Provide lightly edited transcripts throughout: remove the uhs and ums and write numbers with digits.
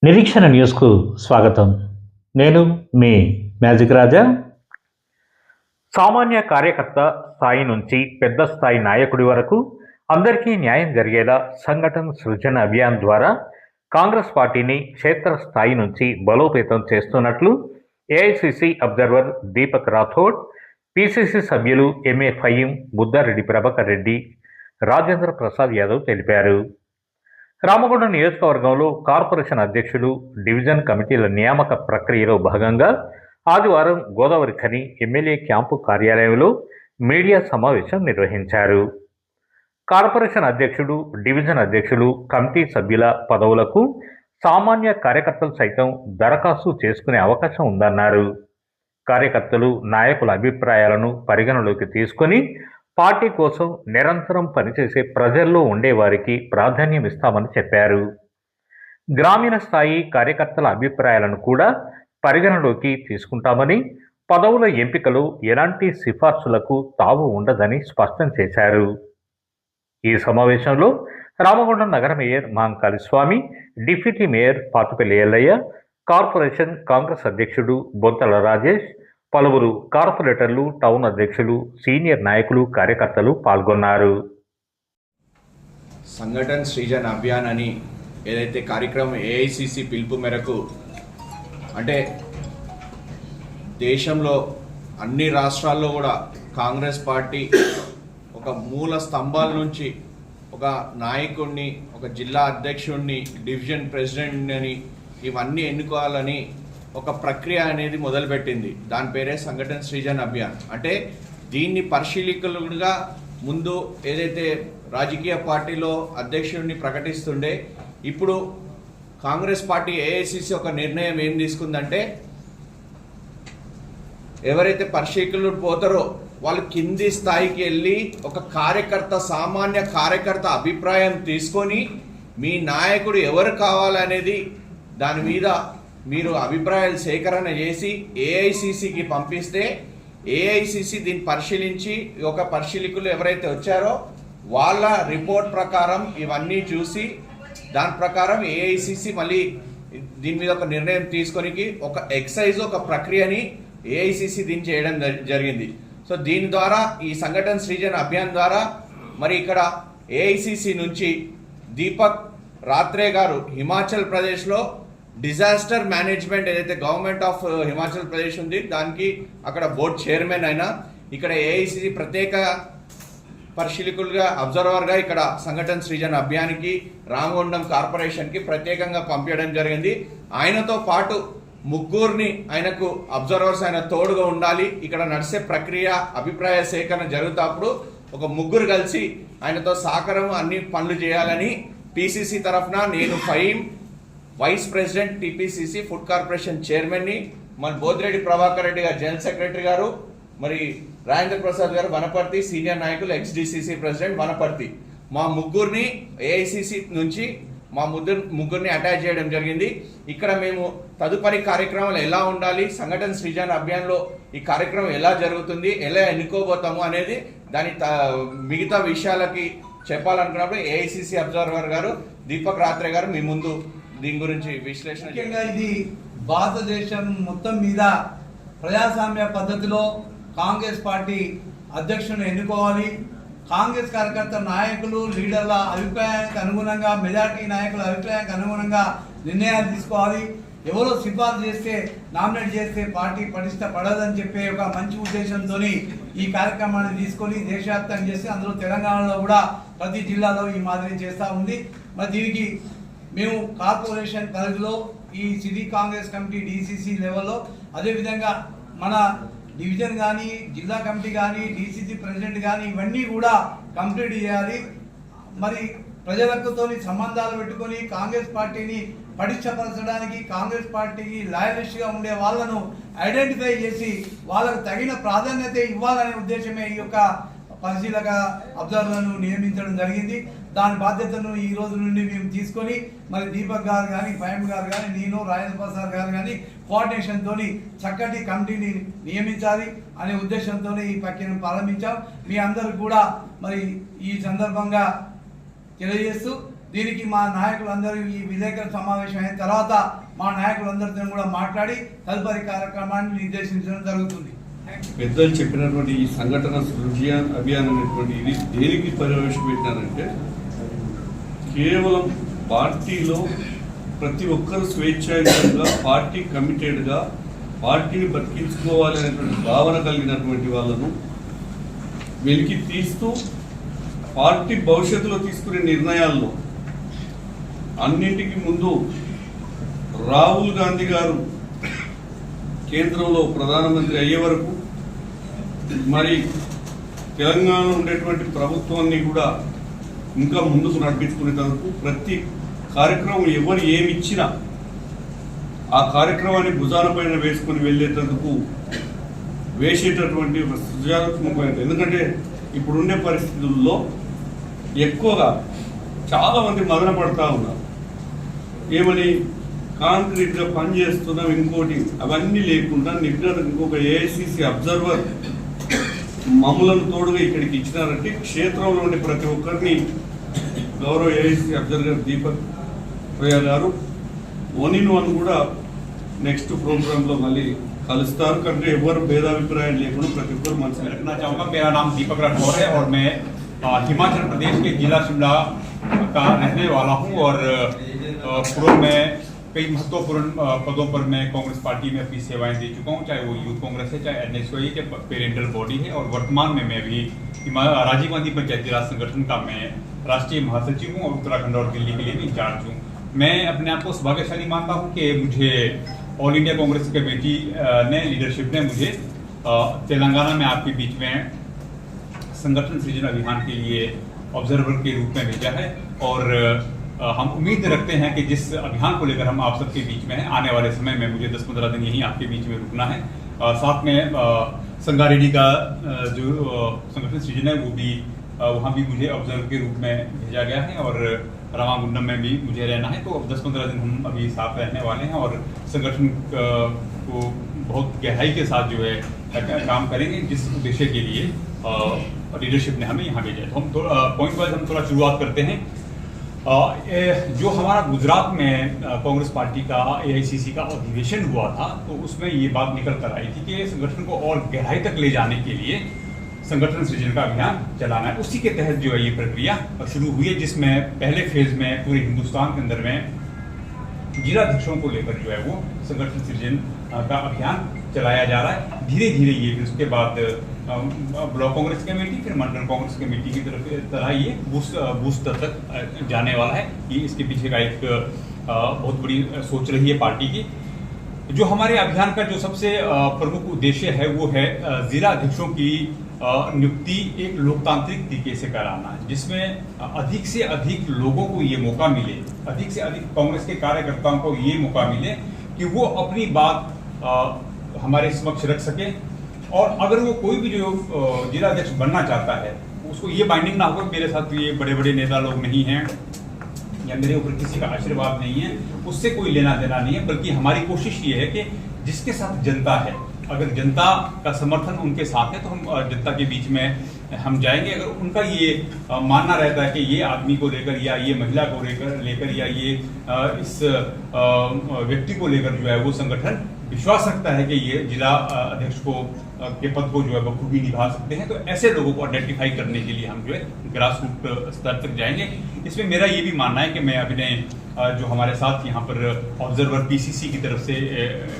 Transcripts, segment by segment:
నిరీక్షణ న్యూస్కు స్వాగతం. నేను మీ మ్యాజిక్ రాజా. సామాన్య కార్యకర్త స్థాయి నుంచి పెద్ద స్థాయి నాయకుడి వరకు అందరికీ న్యాయం జరిగేలా సంఘటన సృజన అభియాన్ ద్వారా కాంగ్రెస్ పార్టీని క్షేత్ర స్థాయి నుంచి బలోపేతం చేస్తున్నట్లు AICC observer Deepak Rathod, PCC సభ్యులు ఎంఏ ఫయీం, బుద్దారెడ్డి ప్రభాకర్ రెడ్డి, రాజేంద్ర ప్రసాద్ యాదవ్ తెలిపారు. రామగుండం నియోజకవర్గంలో కార్పొరేషన్ అధ్యక్షులు, డివిజన్ కమిటీల నియామక ప్రక్రియలో భాగంగా ఆదివారం గోదావరి ఖని ఎమ్మెల్యే క్యాంపు కార్యాలయంలో మీడియా సమావేశం నిర్వహించారు. కార్పొరేషన్ అధ్యక్షుడు, డివిజన్ అధ్యక్షులు, కమిటీ సభ్యుల పదవులకు సామాన్య కార్యకర్తలు సైతం దరఖాస్తు చేసుకునే అవకాశం ఉందన్నారు. కార్యకర్తలు నాయకుల అభిప్రాయాలను పరిగణలోకి తీసుకొని పార్టీ కోసం నిరంతరం పనిచేసే ప్రజల్లో ఉండేవారికి ప్రాధాన్యం ఇస్తామని చెప్పారు. గ్రామీణ స్థాయి కార్యకర్తల అభిప్రాయాలను కూడా పరిగణలోకి తీసుకుంటామని, పదవుల ఎంపికలో ఎలాంటి సిఫార్సులకు తావు ఉండదని స్పష్టం చేశారు. ఈ సమావేశంలో రామగుండం నగర mayor Mahankali Swamy, deputy mayor Pathupalli Ellaiah, corporation Congress అధ్యక్షుడు బొంతల రాజేష్, పలువురు కార్పొరేటర్లు, టౌన్ అధ్యక్షులు, సీనియర్ నాయకులు, కార్యకర్తలు పాల్గొన్నారు. సంఘటన సృజన అభియాన్ అని ఏదైతే కార్యక్రమం ఏఐసిసి పిలుపు మేరకు, అంటే దేశంలో అన్ని రాష్ట్రాల్లో కూడా కాంగ్రెస్ పార్టీ ఒక మూల స్తంభాల నుంచి ఒక నాయకుడిని, ఒక జిల్లా అధ్యక్షుడిని, డివిజన్ ప్రెసిడెంట్ అని ఇవన్నీ ఎన్నుకోవాలని ఒక ప్రక్రియ అనేది మొదలుపెట్టింది. దాని పేరే సంఘటన సృజన అభియాన్. అంటే దీన్ని పరిశీలకులుగా ముందు ఏదైతే రాజకీయ పార్టీలో అధ్యక్షుడిని ప్రకటిస్తుండే, ఇప్పుడు కాంగ్రెస్ పార్టీ ఏఐసిసి ఒక నిర్ణయం ఏం తీసుకుందంటే, ఎవరైతే పరిశీలకులు పోతారో వాళ్ళు కింది స్థాయికి వెళ్ళి ఒక కార్యకర్త, సామాన్య కార్యకర్త అభిప్రాయం తీసుకొని మీ నాయకుడు ఎవరు కావాలనేది దాని మీద మీరు అభిప్రాయాలు సేకరణ చేసి ఏఐసిసికి పంపిస్తే ఏఐసిసి దీన్ని పరిశీలించి ఒక పరిశీలకులు ఎవరైతే వచ్చారో వాళ్ళ రిపోర్ట్ ప్రకారం ఇవన్నీ చూసి దాని ప్రకారం ఏఐసిసి మళ్ళీ దీని మీద ఒక నిర్ణయం తీసుకొని ఒక ఎక్సైజ్, ఒక ప్రక్రియని ఏఐసిసి దీన్ని చేయడం జరిగింది. సో దీని ద్వారా ఈ సంఘటన సృజన అభియాన్ ద్వారా మరి ఇక్కడ ఏఐసిసి నుంచి దీపక్ రాత్రే గారు హిమాచల్ ప్రదేశ్లో డిజాస్టర్ మేనేజ్మెంట్ ఏదైతే గవర్నమెంట్ ఆఫ్ హిమాచల్ ప్రదేశ్ ఉంది దానికి అక్కడ బోర్డ్ చైర్మన్ అయినా, ఇక్కడ ఏఐసిసి ప్రత్యేక పరిశీలకులుగా, అబ్జర్వర్గా ఇక్కడ సంఘటన సృజన అభియాన్కి రామగుండం కార్పొరేషన్కి ప్రత్యేకంగా పంపించడం జరిగింది. ఆయనతో పాటు ముగ్గురిని ఆయనకు అబ్జర్వర్స్ ఆయన తోడుగా ఉండాలి. ఇక్కడ నడిచే ప్రక్రియ, అభిప్రాయ సేకరణ జరుగుతాప్పుడు ఒక ముగ్గురు కలిసి ఆయనతో సహకారం అన్ని పనులు చేయాలని పిసిసి తరఫున నేను Faheem, vice president TPCC food corporation చైర్మన్ని, మన బోదిరెడ్డి ప్రభాకర్ రెడ్డి గారు జనరల్ సెక్రటరీ గారు, మరి రాజేంద్ర ప్రసాద్ గారు వనపర్తి సీనియర్ నాయకులు, ఎక్స్డిసిసి ప్రెసిడెంట్ వనపర్తి, మా ముగ్గురిని ఏఐసిసి నుంచి మా ముగ్గురిని అటాచ్ చేయడం జరిగింది. ఇక్కడ మేము తదుపరి కార్యక్రమాలు ఎలా ఉండాలి, సంఘటన సృజన అభియాన్లో ఈ కార్యక్రమం ఎలా జరుగుతుంది, ఎలా ఎన్నుకోబోతాము అనేది దాని మిగతా విషయాలకి చెప్పాలనుకున్నప్పుడు ఏఐసిసి అబ్జర్వర్ గారు దీపక్ రాత్రే గారు మీ ముందు దీని గురించి విశ్లేషణ. ముఖ్యంగా ఇది భారతదేశం మొత్తం మీద ప్రజాస్వామ్య పద్ధతిలో కాంగ్రెస్ పార్టీ అధ్యక్షుని ఎన్నుకోవాలి. కాంగ్రెస్ కార్యకర్త నాయకులు, లీడర్ల అభిప్రాయానికి అనుగుణంగా, మెజార్టీ నాయకుల అభిప్రాయానికి అనుగుణంగా నిర్ణయాలు తీసుకోవాలి. ఎవరో సిఫార్సు చేస్తే, నామినేట్ చేస్తే పార్టీ పడదని చెప్పే ఒక మంచి ఉద్దేశంతో ఈ కార్యక్రమాన్ని తీసుకొని దేశవ్యాప్తంగా చేసి అందులో తెలంగాణలో కూడా ప్రతి జిల్లాలో ఈ మాదిరి చేస్తూ ఉంది. మరి దీనికి మేము కార్పొరేషన్ పరిధిలో ఈ సిటీ కాంగ్రెస్ కమిటీ డిసిసి లెవెల్లో, అదేవిధంగా మన డివిజన్ కానీ, జిల్లా కమిటీ కానీ, డిసిసి ప్రెసిడెంట్ కానీ ఇవన్నీ కూడా కంప్లీట్ చేయాలి. మరి ప్రజలతో సంబంధాలు పెట్టుకొని కాంగ్రెస్ పార్టీని పటిష్టపరచడానికి, కాంగ్రెస్ పార్టీకి లాయలిస్ట్గా ఉండే వాళ్ళను ఐడెంటిఫై చేసి వాళ్ళకు తగిన ప్రాధాన్యత ఇవ్వాలనే ఉద్దేశమే ఈ యొక్క పరిశీలక అబ్జర్వర్లను నియమించడం జరిగింది. దాని బాధ్యతను ఈ రోజు నుండి మేము తీసుకొని మరి దీపక్ గారు కానీ, ఫయీం గారు కానీ, నేను, రాజేంద్ర ప్రసాద్ గారు కానీ కోఆర్డినేషన్తో చక్కటి కమిటీని నియమించాలి అనే ఉద్దేశంతో ఈ ప్రక్రియను ప్రారంభించాం. మీ అందరూ కూడా మరి ఈ సందర్భంగా తెలియజేస్తూ దీనికి మా నాయకులందరూ ఈ విలేకరుల సమావేశం అయిన తర్వాత మా నాయకులందరితో కూడా మాట్లాడి తదుపరి కార్యక్రమాన్ని నిర్దేశించడం జరుగుతుంది. పెద్దలు చెప్పినటువంటి ఈ సంఘటన సృజన అభియాన్ అనేటువంటి ఇది దేనికి ప్రవేశపెట్టినారంటే కేవలం పార్టీలో ప్రతి ఒక్కరు స్వేచ్ఛాయుతంగా పార్టీ కమిటెడ్గా పార్టీని బతికించుకోవాలి అనేటువంటి భావన కలిగినటువంటి వాళ్ళను వెలికి తీస్తూ పార్టీ భవిష్యత్తులో తీసుకునే నిర్ణయాల్లో అన్నింటికి ముందు రాహుల్ గాంధీ గారు కేంద్రంలో ప్రధానమంత్రి అయ్యే వరకు మరి తెలంగాణలో ఉండేటువంటి ప్రభుత్వాన్ని కూడా ఇంకా ముందుకు నడిపించుకునేందుకు ప్రతి కార్యక్రమం ఎవరు ఏమి ఇచ్చినా ఆ కార్యక్రమాన్ని భుజాల పైన వేసుకుని వెళ్ళేటందుకు వేసేటటువంటి సృజనాత్మకమైన, ఎందుకంటే ఇప్పుడుండే పరిస్థితుల్లో ఎక్కువగా చాలామంది మదన పడతా ఉన్నారు. ఏమని కాంక్రీట్గా పనిచేస్తున్నాం ఇంకోటి అవన్నీ లేకుండా నిగ్రహ ఇంకొక ఏఐసిసి అబ్జర్వర్ మమ్మలను తోడుగా ఇక్కడికి ఇచ్చినారంటే క్షేత్రంలో ఉండే ప్రతి ఒక్కరిని గౌరవ ఏఐసిసి అబ్జర్వర్ దీపక్ ప్రియా గారు ఓనిన్ వన్ కూడా నెక్స్ట్ ప్రోగ్రాంలో మళ్ళీ కలుస్తారు. కంటే ఎవరు భేదాభిప్రాయం లేకుండా ప్రతి ఒక్కరు మంచిగా रखना चाहूँगा। मेरा नाम दीपक राठौर है और मैं हिमाचल प्रदेश के जिला शिमला का रहने वाला हूँ और पूर्व में कई महत्वपूर्ण पदों पर मैं कांग्रेस पार्टी में अपनी सेवाएं दे चुका हूँ, चाहे वो यूथ कांग्रेस है, चाहे एनएसयूआई के पेरेंटल बॉडी है, और वर्तमान में मैं भी राजीव गांधी पंचायती राज संगठन का मैं राष्ट्रीय महासचिव हूँ और उत्तराखंड और दिल्ली के लिए भी इंचार्ज हूँ। मैं अपने आप को सौभाग्यशाली मानता हूँ कि मुझे ऑल इंडिया कांग्रेस कमेटी ने लीडरशिप ने मुझे तेलंगाना में आपके बीच में संगठन सृजन अभियान के लिए ऑब्जर्वर के रूप में भेजा है और हम उम्मीद रखते हैं कि जिस अभियान को लेकर हम आप सबके बीच में हैं, आने वाले समय में मुझे 10-15 दिन यहीं आपके बीच में रुकना है। साथ में संगारेड्डी का जो संगठन सृजन है वो भी वहाँ भी मुझे ऑब्जर्वर के रूप में भेजा गया है और रामागुंडम में भी मुझे रहना है। तो 10-15 दिन हम अभी साथ रहने वाले हैं और संगठन को बहुत गहराई के साथ जो है काम करेंगे, जिस उद्देश्य के लिए लीडरशिप ने हमें यहाँ भेजा है। तो हम पॉइंट वाइज हम थोड़ा शुरुआत करते हैं। जो हमारा गुजरात में कांग्रेस पार्टी का एआईसीसी का अधिवेशन हुआ था, तो उसमें ये बात निकल कर आई थी कि संगठन को और गहराई तक ले जाने के लिए संगठन सृजन का अभियान चलाना है। उसी के तहत जो है ये प्रक्रिया शुरू हुई है, जिसमें पहले फेज में पूरे हिंदुस्तान के अंदर में जिलाध्यक्षों को लेकर जो है वो संगठन सृजन का अभियान चलाया जा रहा है। धीरे धीरे ये फिर उसके बाद ब्लॉक कांग्रेस कमेटी, फिर मंडल कांग्रेस कमेटी की तरह ये बूथ तक जाने वाला है। ये इसके पीछे का एक बहुत बड़ी सोच रही है पार्टी की। जो हमारे अभियान का जो सबसे प्रमुख उद्देश्य है वो है जिला अध्यक्षों की नियुक्ति एक लोकतांत्रिक तरीके से कराना है, जिसमें अधिक से अधिक लोगों को ये मौका मिले, अधिक से अधिक कांग्रेस के कार्यकर्ताओं को ये मौका मिले कि वो अपनी बात हमारे समक्ष रख सके। और अगर वो कोई भी जो जिला अध्यक्ष बनना चाहता है उसको ये बाइंडिंग ना हो मेरे साथ ये बड़े बड़े नेता लोग नहीं हैं या मेरे ऊपर किसी का आशीर्वाद नहीं है, उससे कोई लेना देना नहीं है, बल्कि हमारी कोशिश ये है कि जिसके साथ जनता है, अगर जनता का समर्थन उनके साथ है तो हम जनता के बीच में हम जाएंगे। अगर उनका ये मानना रहता है कि ये आदमी को लेकर या ये महिला को लेकर या ये इस व्यक्ति को लेकर जो है वो संगठन विश्वास रखता है कि ये जिला अध्यक्ष को के पद को जो है बखूबी निभा सकते हैं, तो ऐसे लोगों को आइडेंटिफाई करने के लिए हम जो है ग्रास रूट स्तर तक जाएंगे। इसमें मेरा ये भी मानना है कि मैं अपने जो हमारे साथ यहाँ पर ऑब्जर्वर पीसीसी की तरफ से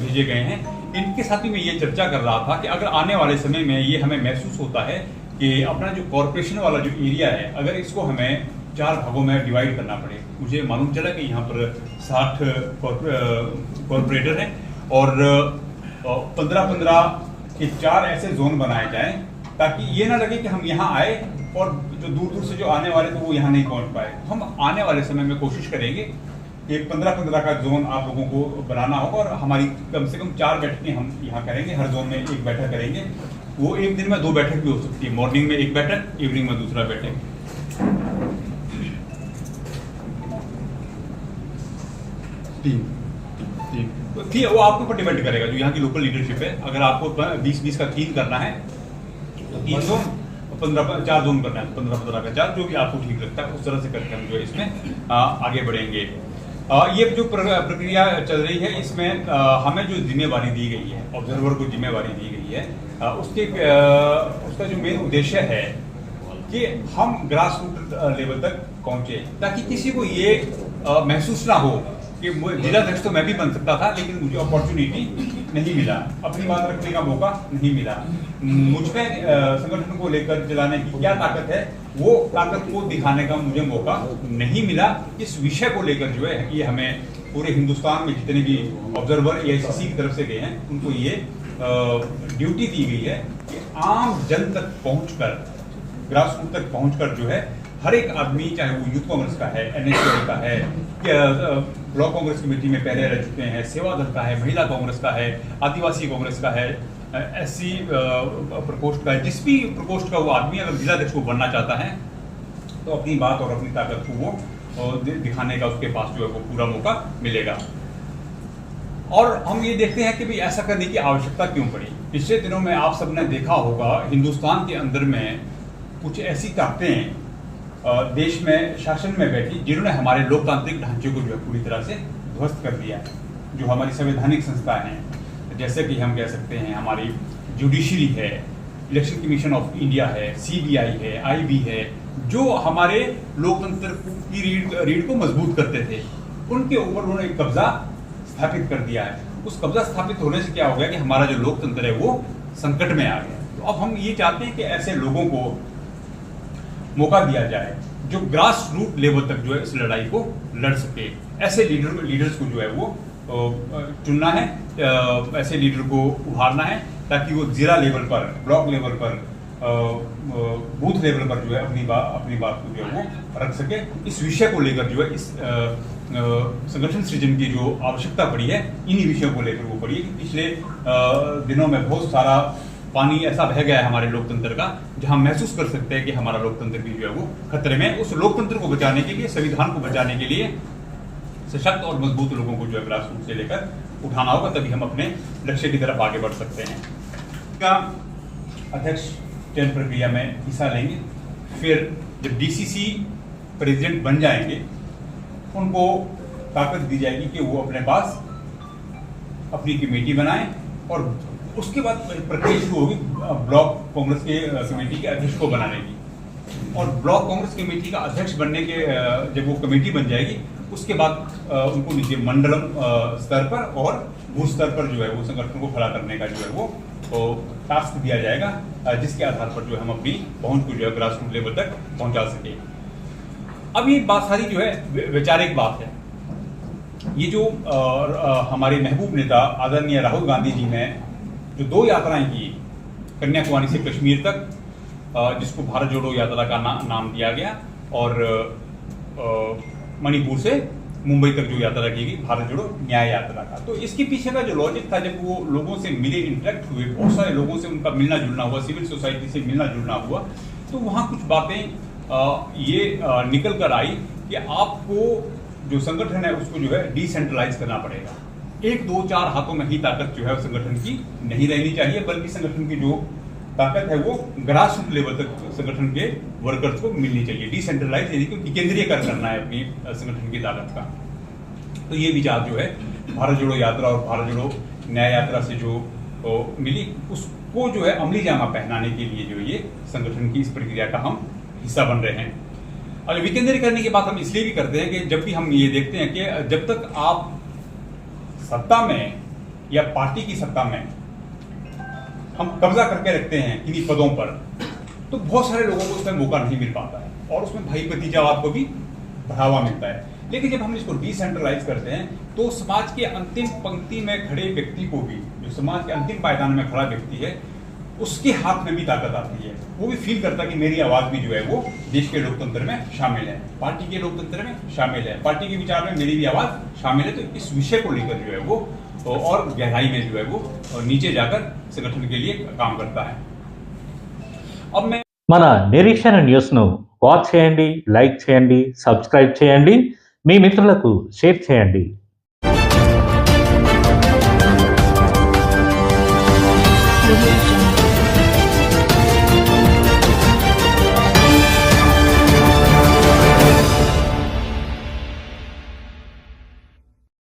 भेजे गए हैं, इनके साथ भी मैं ये चर्चा कर रहा था कि अगर आने वाले समय में ये हमें महसूस होता है कि अपना जो कॉरपोरेशन वाला जो एरिया है, अगर इसको हमें 4 भागों में डिवाइड करना पड़े। मुझे मालूम चला कि यहाँ पर 60 कॉरपोरेटर हैं और 15-15 के 4 ऐसे जोन बनाए जाएं, ताकि ये ना लगे कि हम यहाँ आए और जो दूर दूर से जो आने वाले तो वो यहाँ नहीं पहुँच पाए। हम आने वाले समय में कोशिश करेंगे कि 15-15 का जोन आप लोगों को बनाना होगा और हमारी कम से कम 4 बैठकें हम यहाँ करेंगे, हर जोन में 1 बैठक करेंगे। वो एक दिन में 2 बैठक भी हो सकती है, मॉर्निंग में 1 बैठक, इवनिंग में दूसरा बैठक। तो ठीक है, वो आपके ऊपर डिपेंड करेगा, जो यहाँ की लोकल लीडरशिप है। अगर आपको 20-20 का 3 करना है तो 3 जोन, 4 जोन करना है, 15-15 का 4, जो भी आपको ठीक लगता है उस तरह से करके हम जो है इसमें आगे बढ़ेंगे। ये जो प्रक्रिया चल रही है इसमें हमें जो जिम्मेवारी दी गई है, ऑब्जर्वर को जिम्मेवारी दी गई है, उसका जो मेन उद्देश्य है कि हम ग्रास रूट लेवल तक पहुंचे, ताकि किसी को ये महसूस ना हो कि जिलाध्यक्ष तो मैं भी बन सकता था लेकिन मुझे अपॉर्चुनिटी नहीं मिला, अपनी बात रखने का मौका नहीं मिला। मुझमें संगठन को लेकर चलाने की क्या ताकत है, वो ताकत को दिखाने का मुझे मौका नहीं मिला। इस विषय को लेकर जो है ये हमें पूरे हिंदुस्तान में जितने भी ऑब्जर्वर AICC की तरफ से गए हैं उनको ये ड्यूटी दी गई है कि आम जन तक पहुंचकर, ग्रास रूट तक पहुंचकर जो है हर एक आदमी, चाहे वो यूथ कांग्रेस का है, NSUI का है, ब्लॉक कांग्रेस कमेटी में पहले रह चुके हैं, सेवा दल का है, महिला कांग्रेस का है, आदिवासी कांग्रेस का है, SC प्रकोष्ठ का है, जिस भी प्रकोष्ठ का वो आदमी अगर जिलाध्यक्ष को बनना चाहता है तो अपनी बात और अपनी ताकत को वो दिखाने का उसके पास जो है वो पूरा मौका मिलेगा। और हम ये देखते हैं कि भाई ऐसा करने की आवश्यकता क्यों पड़ी। पिछले दिनों में आप सबने देखा होगा हिंदुस्तान के अंदर में कुछ ऐसी ताकतें देश में शासन में बैठी जिन्होंने हमारे लोकतांत्रिक ढांचे को जो है पूरी तरह से ध्वस्त कर दिया है। जो हमारी संवैधानिक संस्थाएं हैं, जैसे कि हम कह सकते हैं हमारी जुडिशरी है, इलेक्शन कमीशन ऑफ इंडिया है, CBI है, IB है, जो हमारे लोकतंत्र की रीढ़ को मजबूत करते थे, उनके ऊपर उन्होंने एक कब्जा स्थापित कर दिया है। उस कब्जा स्थापित होने से क्या हो गया कि हमारा जो लोकतंत्र है वो संकट में आ गया। तो अब हम ये चाहते हैं कि ऐसे लोगों को मौका दिया जाए जो ग्रास रूट लेवल तक जो है इस लड़ाई को लड़ सके। ऐसे लीडर्स को जो है वो चुनना है, ऐसे लीडर को उभारना है ताकि वो जिला लेवल पर, ब्लॉक लेवल पर, बूथ लेवल पर जो है अपनी बात को जो है वो रख सके। इस विषय को लेकर जो है इस संगठन सृजन की जो आवश्यकता पड़ी है, इन्हीं विषयों को लेकर वो पड़ी है। पिछले दिनों में बहुत सारा पानी ऐसा बह गया है हमारे लोकतंत्र का, जहां महसूस कर सकते हैं कि हमारा लोकतंत्र भी जो है वो खतरे में। उस लोकतंत्र को बचाने के लिए, संविधान को बचाने के लिए सशक्त और मजबूत लोगों को जो है ग्रास रूट से लेकर उठाना होगा, तभी हम अपने लक्ष्य की तरफ आगे बढ़ सकते हैं। का अध्यक्ष चयन प्रक्रिया में हिस्सा लेंगे, फिर जब DCC प्रेसिडेंट बन जाएंगे उनको ताकत दी जाएगी कि वो अपने पास अपनी कमेटी बनाएं, और उसके बाद प्रक्रिया शुरू होगी ब्लॉक कांग्रेस के कमेटी के अध्यक्ष को बनाने की। और ब्लॉक कांग्रेस कमेटी का अध्यक्ष बनने के जब वो कमेटी बन जाएगी उसके बाद उनको नीचे मंडलम स्तर पर और बूथ स्तर पर जो है वो संगठन को खड़ा करने का जो है वो टास्क दिया जाएगा, जिसके आधार पर जो हम अपनी पहुंच को जो है ग्रास रूट लेवल तक पहुंचा सके। अब ये बात सारी जो है वैचारिक बात है। ये जो हमारे महबूब नेता आदरणीय राहुल गांधी जी ने जो 2 यात्राएं की, कन्याकुमारी से कश्मीर तक, जिसको भारत जोड़ो यात्रा का नाम दिया गया, और मणिपुर से मुंबई तक जो यात्रा की गई भारत जोड़ो न्याय यात्रा का। तो इसके पीछे का जो लॉजिक था, जब वो लोगों से मिले, इंटरेक्ट हुए, बहुत सारे लोगों से उनका मिलना जुलना हुआ, सिविल सोसाइटी से मिलना जुलना हुआ, तो वहाँ कुछ बातें ये निकल कर आई कि आपको जो संगठन है उसको जो है डिसेंट्रलाइज करना पड़ेगा। 1, 2, 4 हाथों में ही ताकत जो है संगठन की नहीं रहनी चाहिए, बल्कि संगठन की जो ताकत है वो ग्रास रूट लेवल तक संगठन के वर्कर्स को मिलनी चाहिए। डिसेंट्रलाइज यानी कि विकेंद्रीयकरण करना है अपनी संगठन की ताकत का। तो ये विचार जो है भारत जोड़ो यात्रा और भारत जोड़ो न्याय यात्रा से जो मिली, उसको जो है अमली जामा पहनाने के लिए जो ये संगठन की इस प्रक्रिया का हम हिस्सा बन रहे हैं। और विकेंद्रीकरण की बात हम इसलिए भी करते हैं कि जब भी हम ये देखते हैं कि जब तक आप सत्ता में या पार्टी की सत्ता में हम कब्जा करके रखते हैं किन्हीं पदों पर, तो बहुत सारे लोगों को उसमें मौका नहीं मिल पाता है और उसमें भाई भतीजावाद को भी बढ़ावा मिलता है। लेकिन जब हम इसको डिसेंट्रलाइज करते हैं तो समाज के अंतिम पंक्ति में खड़े व्यक्ति को भी, जो समाज के अंतिम पायदान में खड़ा व्यक्ति है, उसके हाथ में भी ताकत आती है। वो भी फील करता है कि मेरी आवाज भी जो है वो देश के लोकतंत्र में शामिल है, पार्टी के लोकतंत्र में शामिल है, पार्टी के विचार में मेरी भी आवाज शामिल है। तो इस विषय को लेकर जो है वो और गहराई में जो है वो नीचे जाकर संगठन के लिए काम करता है। अब मैं మన నిరీక్షణ న్యూస్ను వాచ్ చేయండి, లైక్ చేయండి, సబ్స్క్రైబ్ చేయండి, మీ మిత్రులకు షేర్ చేయండి.